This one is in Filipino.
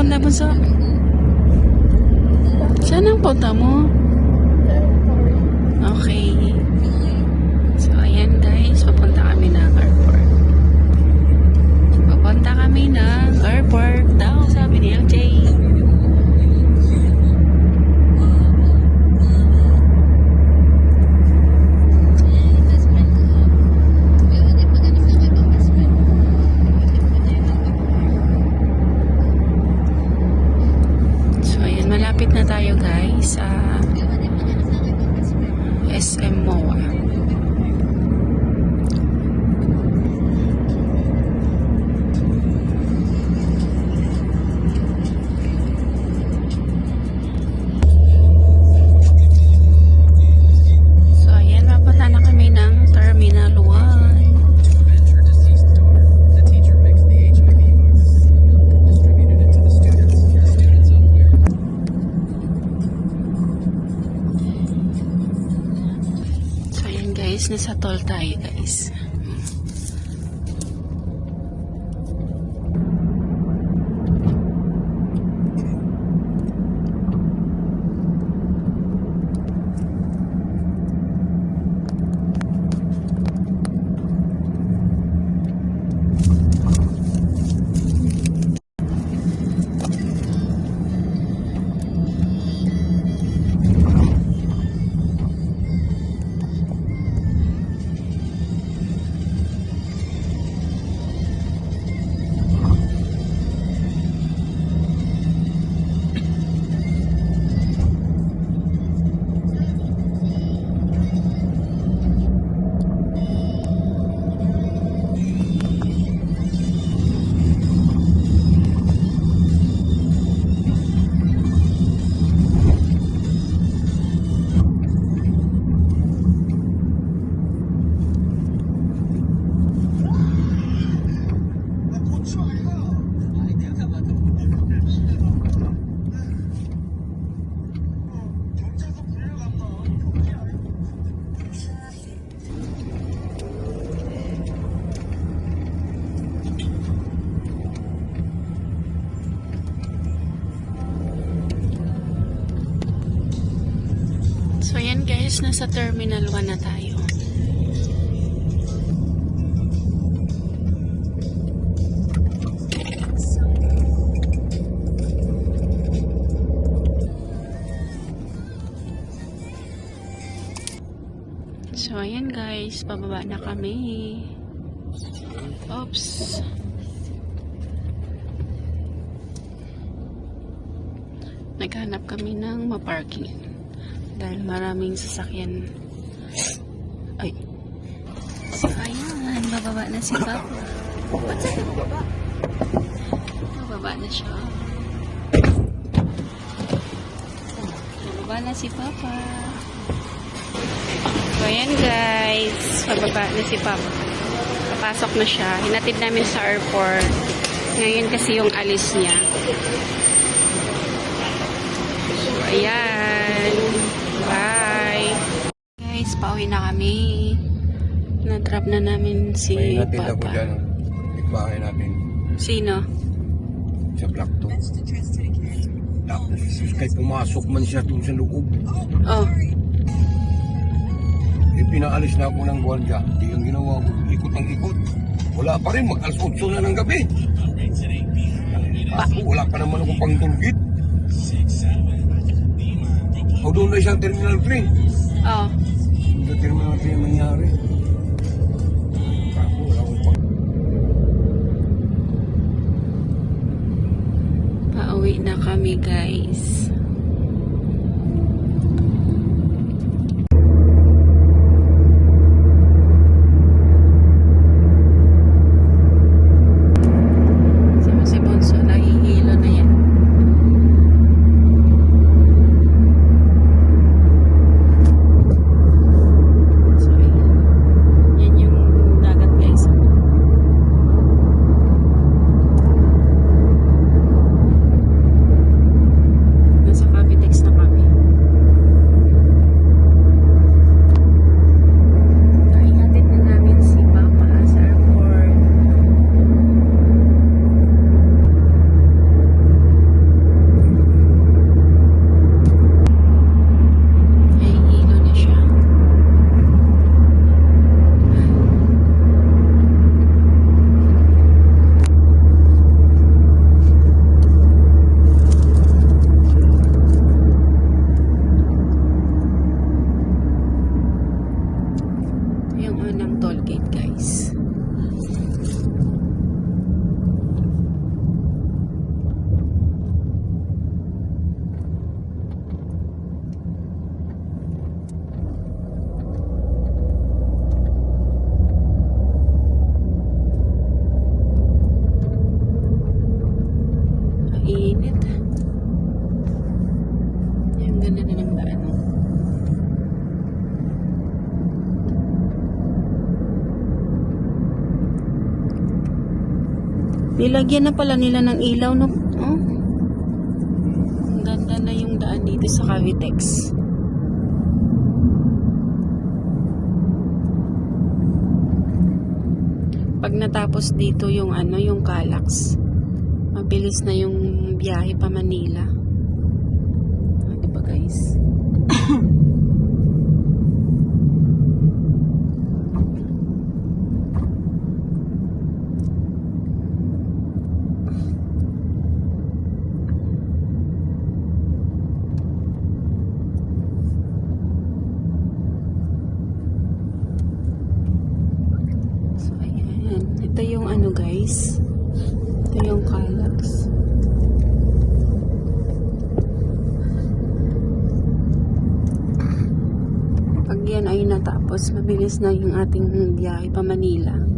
punta mo sa... Saan ang punta mo? Okay. So, ayan guys. Papunta kami ng airport. Papunta kami ng airport daw, sabi ni LJ. Malapit na tayo guys sa SM MOA. So ayan, mapunta na kami ng Terminal 1. Nasa toll tayo guys. So yan guys, nasa Terminal 1 na tayo. So ayan guys, pababa na kami. Oops. Naghanap kami ng maparking. Dahil maraming sasakyan. Ay. So, ayan. Bababa na si Papa. Ba't sa'yo bababa? Bababa na siya. Bababa na si Papa. So, ayan guys. Bababa na si Papa. Papasok na siya. Hinatid namin sa airport. Ngayon kasi yung alis niya. So, ayan. Bye! Guys, pauwi na kami. Na-drop na namin si may natin Papa. Ako dyan. Ikbahay natin. Sino? Sa block 2. Tapos, kahit pumasok man siya doon sa loob. Oh. Pinaalis na ako ng gwardiya. Hindi yung ginawa ko. Ikot ang ikot. Wala pa rin. Mag-alas 8 na ng gabi. Wala pa naman akong pang-tulgit. O doon na isang Terminal 3. Oh. Sa Terminal 3 yung nangyari. Ako, wala akong pang... Pauwi na kami guys. Nilagyan na pala nila ng ilaw, no? Oh. Ang ganda na yung daan dito sa Cavitex. Pag natapos dito yung ano, yung Calax, mabilis na yung biyahe pa Manila. Diba guys? So ayan, ito yung ano guys, ito yung Calax. Pag yan ay natapos, mabilis na yung ating biyahe pa Manila.